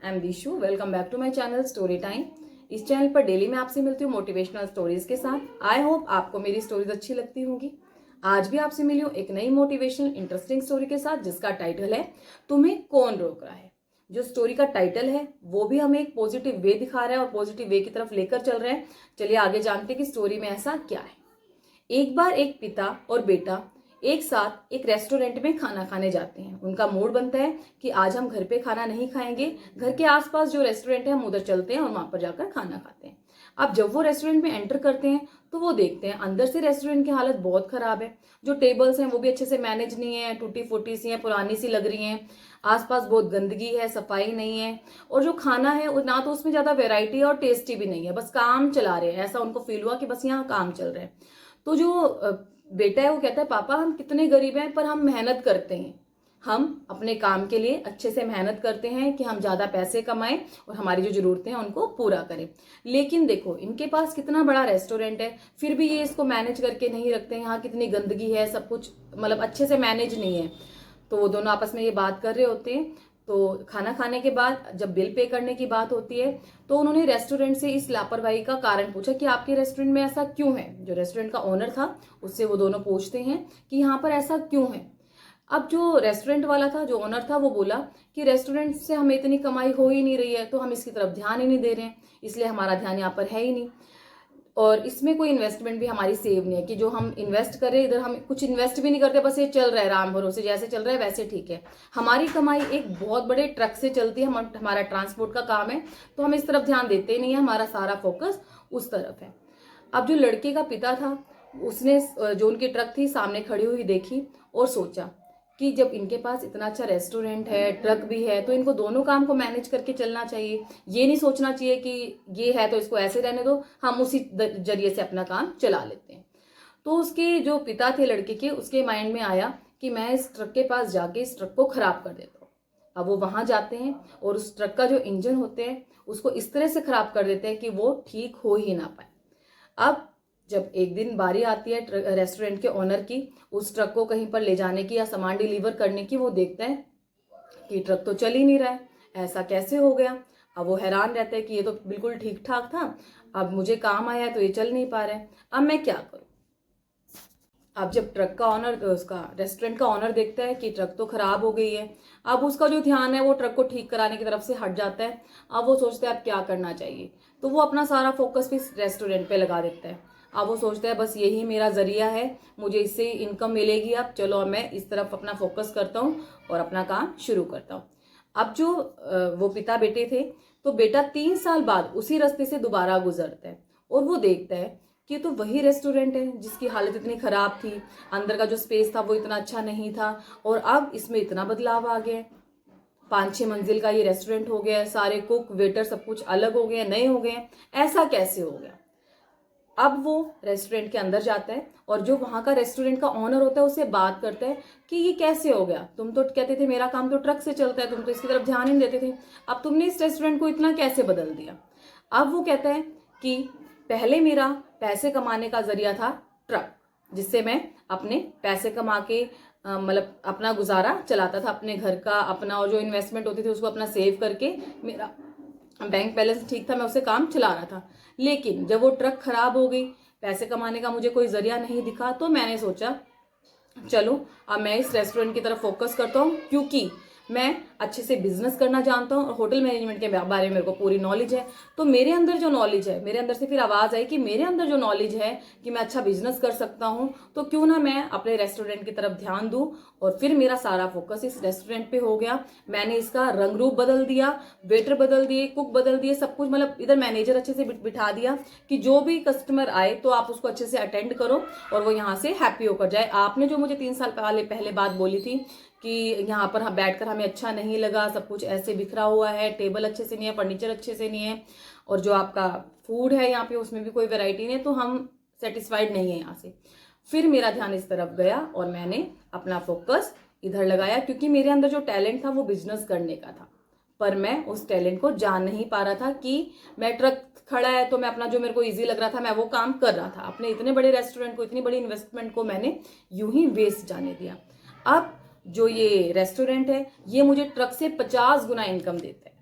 I am Dishu. Welcome back to my channel story time. इस channel पर daily मैं आपसे मिलती हूँ मोटिवेशनल स्टोरीज के साथ। आई होप आपको मेरी स्टोरीज अच्छी लगती होंगी। आज भी आपसे मिली हूँ एक नई मोटिवेशनल इंटरेस्टिंग स्टोरी के साथ जिसका टाइटल है तुम्हें कौन रोक रहा है। जो स्टोरी का टाइटल है वो भी हमें एक पॉजिटिव वे दिखा रहा है और पॉजिटिव वे की तरफ लेकर चल रहे हैं। चलिए आगे जानते हैं कि स्टोरी में ऐसा क्या है। एक बार एक पिता और बेटा एक साथ एक रेस्टोरेंट में खाना खाने जाते हैं। उनका मूड बनता है कि आज हम घर पे खाना नहीं खाएंगे, घर के आसपास जो रेस्टोरेंट है हम उधर चलते हैं और वहां पर जाकर खाना खाते हैं। अब जब वो रेस्टोरेंट में एंटर करते हैं तो वो देखते हैं अंदर से रेस्टोरेंट की हालत बहुत खराब है। जो टेबल्स हैं वो भी अच्छे से मैनेज नहीं है, टूटी फूटी सी हैं, पुरानी सी लग रही हैं। आसपास बहुत गंदगी है, सफाई नहीं है। और जो खाना है ना तो उसमें ज्यादा वेराइटी और टेस्टी भी नहीं है, बस काम चला रहे हैं। ऐसा उनको फील हुआ कि बस यहाँ काम चल रहा है। तो जो बेटा है वो कहता है पापा हम कितने गरीब हैं पर हम मेहनत करते हैं। हम अपने काम के लिए अच्छे से मेहनत करते हैं कि हम ज्यादा पैसे कमाएं और हमारी जो जरूरतें हैं उनको पूरा करें। लेकिन देखो इनके पास कितना बड़ा रेस्टोरेंट है, फिर भी ये इसको मैनेज करके नहीं रखते। यहाँ कितनी गंदगी है, सब कुछ मतलब अच्छे से मैनेज नहीं है। तो वो दोनों आपस में ये बात कर रहे होते हैं। तो खाना खाने के बाद जब बिल पे करने की बात होती है तो उन्होंने रेस्टोरेंट से इस लापरवाही का कारण पूछा कि आपके रेस्टोरेंट में ऐसा क्यों है। जो रेस्टोरेंट का ओनर था उससे वो दोनों पूछते हैं कि यहाँ पर ऐसा क्यों है। अब जो रेस्टोरेंट वाला था, जो ओनर था, वो बोला कि रेस्टोरेंट से हमें इतनी कमाई हो ही नहीं रही है तो हम इसकी तरफ ध्यान ही नहीं दे रहे हैं, इसलिए हमारा ध्यान यहाँ पर है ही नहीं। और इसमें कोई इन्वेस्टमेंट भी हमारी सेव नहीं है कि जो हम इन्वेस्ट करें, इधर हम कुछ इन्वेस्ट भी नहीं करते, बस ये चल रहा है राम भरोसे, जैसे चल रहा है वैसे ठीक है। हमारी कमाई एक बहुत बड़े ट्रक से चलती है, हमारा ट्रांसपोर्ट का काम है, तो हम इस तरफ ध्यान देते ही नहीं है, हमारा सारा फोकस उस तरफ है। अब जो लड़के का पिता था उसने जो उनकी ट्रक थी सामने खड़ी हुई देखी और सोचा कि जब इनके पास इतना अच्छा रेस्टोरेंट है, ट्रक भी है, तो इनको दोनों काम को मैनेज करके चलना चाहिए। ये नहीं सोचना चाहिए कि ये है तो इसको ऐसे रहने दो, हम उसी जरिए से अपना काम चला लेते हैं। तो उसके जो पिता थे लड़के के, उसके माइंड में आया कि मैं इस ट्रक के पास जाके इस ट्रक को खराब कर देता हूँ। अब वो वहां जाते हैं और उस ट्रक का जो इंजन होते हैं उसको इस तरह से खराब कर देते हैं कि वो ठीक हो ही ना पाए। अब जब एक दिन बारी आती है रेस्टोरेंट के ओनर की उस ट्रक को कहीं पर ले जाने की या सामान डिलीवर करने की, वो देखता है कि ट्रक तो चल ही नहीं रहा है, ऐसा कैसे हो गया। अब वो हैरान रहता है कि ये तो बिल्कुल ठीक ठाक था, अब मुझे काम आया है तो ये चल नहीं पा रहा है, अब मैं क्या करूं। अब जब ट्रक का ऑनर, उसका रेस्टोरेंट का ऑनर देखता है कि ट्रक तो खराब हो गई है, अब उसका जो ध्यान है वो ट्रक को ठीक कराने की तरफ से हट जाता है। अब वो सोचता है अब क्या करना चाहिए, तो वो अपना सारा फोकस भी रेस्टोरेंट पे लगा देता है। अब वो सोचता है बस यही मेरा जरिया है, मुझे इससे इनकम मिलेगी, अब चलो अब मैं इस तरफ अपना फोकस करता हूँ और अपना काम शुरू करता हूँ। अब जो वो पिता बेटे थे, तो बेटा 3 साल बाद उसी रास्ते से दोबारा गुजरता है और वो देखता है कि तो वही रेस्टोरेंट है जिसकी हालत इतनी खराब थी, अंदर का जो स्पेस था वो इतना अच्छा नहीं था, और अब इसमें इतना बदलाव आ गया। 5-6 मंजिल का ये रेस्टोरेंट हो गया, सारे कुक वेटर सब कुछ अलग हो गए, नए हो गए, ऐसा कैसे हो गया। अब वो रेस्टोरेंट के अंदर जाता है और जो वहां का रेस्टोरेंट का ओनर होता है उससे बात करता है कि ये कैसे हो गया, तुम तो कहते थे मेरा काम तो ट्रक से चलता है, तुम तो इसकी तरफ ध्यान ही नहीं देते थे, अब तुमने इस रेस्टोरेंट को इतना कैसे बदल दिया। अब वो कहता है कि पहले मेरा पैसे कमाने का जरिया था ट्रक, जिससे मैं अपने पैसे कमा के मतलब अपना गुजारा चलाता था, अपने घर का अपना, और जो इन्वेस्टमेंट होती थी उसको अपना सेव करके मेरा बैंक बैलेंस ठीक था, मैं उससे काम चला रहा था। लेकिन जब वो ट्रक खराब हो गई, पैसे कमाने का मुझे कोई जरिया नहीं दिखा, तो मैंने सोचा चलो अब मैं इस रेस्टोरेंट की तरफ फोकस करता हूँ, क्योंकि मैं अच्छे से बिजनेस करना जानता हूँ और होटल मैनेजमेंट के बारे में मेरे को पूरी नॉलेज है। तो मेरे अंदर जो नॉलेज है, मेरे अंदर से फिर आवाज आई कि मेरे अंदर जो नॉलेज है कि मैं अच्छा बिजनेस कर सकता हूँ, तो क्यों ना मैं अपने रेस्टोरेंट की तरफ ध्यान दूं। और फिर मेरा सारा फोकस इस रेस्टोरेंट पे हो गया। मैंने इसका रंग रूप बदल दिया, वेटर बदल दिए, कुक बदल दिए, सब कुछ, मतलब इधर मैनेजर अच्छे से बिठा दिया कि जो भी कस्टमर आए तो आप उसको अच्छे से अटेंड करो और वो यहाँ से हैप्पी होकर जाए। आपने जो मुझे 3 साल पहले बात बोली थी कि यहाँ पर हम बैठकर हमें अच्छा नहीं लगा, सब कुछ ऐसे बिखरा हुआ है, टेबल अच्छे से नहीं है, फर्नीचर अच्छे से नहीं है, और जो आपका फूड है यहाँ पे उसमें भी कोई वैरायटी नहीं है, तो हम सेटिस्फाइड नहीं है यहाँ से। फिर मेरा ध्यान इस तरफ गया और मैंने अपना फोकस इधर लगाया, क्योंकि मेरे अंदर जो टैलेंट था वो बिजनेस करने का था, पर मैं उस टैलेंट को जान नहीं पा रहा था कि मैं ट्रक खड़ा है तो मैं अपना जो मेरे को इजी लग रहा था मैं वो काम कर रहा था। अपने इतने बड़े रेस्टोरेंट को, इतनी बड़ी इन्वेस्टमेंट को मैंने यूं ही वेस्ट जाने दिया। अब जो ये रेस्टोरेंट है ये मुझे ट्रक से 50 गुना इनकम देता है।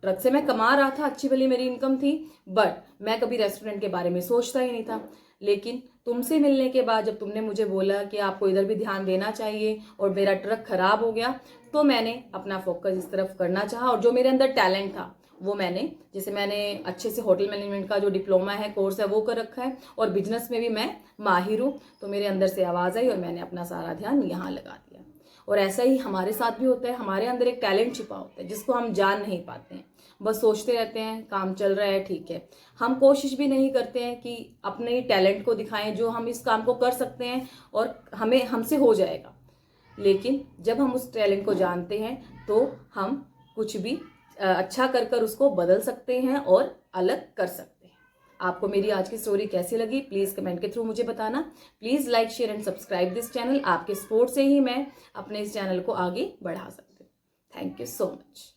ट्रक से मैं कमा रहा था, अच्छी भली मेरी इनकम थी, बट मैं कभी रेस्टोरेंट के बारे में सोचता ही नहीं था। लेकिन तुमसे मिलने के बाद जब तुमने मुझे बोला कि आपको इधर भी ध्यान देना चाहिए और मेरा ट्रक खराब हो गया, तो मैंने अपना फोकस इस तरफ करना चाहा और जो मेरे अंदर टैलेंट था वो मैंने अच्छे से होटल मैनेजमेंट का जो डिप्लोमा है, कोर्स है, वो कर रखा है और बिजनेस में भी मैं माहिर हूँ। तो मेरे अंदर से आवाज़ आई और मैंने अपना सारा ध्यान यहाँ लगा दिया। और ऐसा ही हमारे साथ भी होता है, हमारे अंदर एक टैलेंट छिपा होता है जिसको हम जान नहीं पाते हैं, बस सोचते रहते हैं काम चल रहा है ठीक है। हम कोशिश भी नहीं करते हैं कि अपने टैलेंट को दिखाएं, जो हम इस काम को कर सकते हैं और हमसे हो जाएगा। लेकिन जब हम उस टैलेंट को जानते हैं तो हम कुछ भी अच्छा कर उसको बदल सकते हैं और अलग कर सकते हैं। आपको मेरी आज की स्टोरी कैसी लगी प्लीज़ कमेंट के थ्रू मुझे बताना। Please like share and subscribe this channel. आपके सपोर्ट से ही मैं अपने इस चैनल को आगे बढ़ा सकती हूँ। Thank you so much.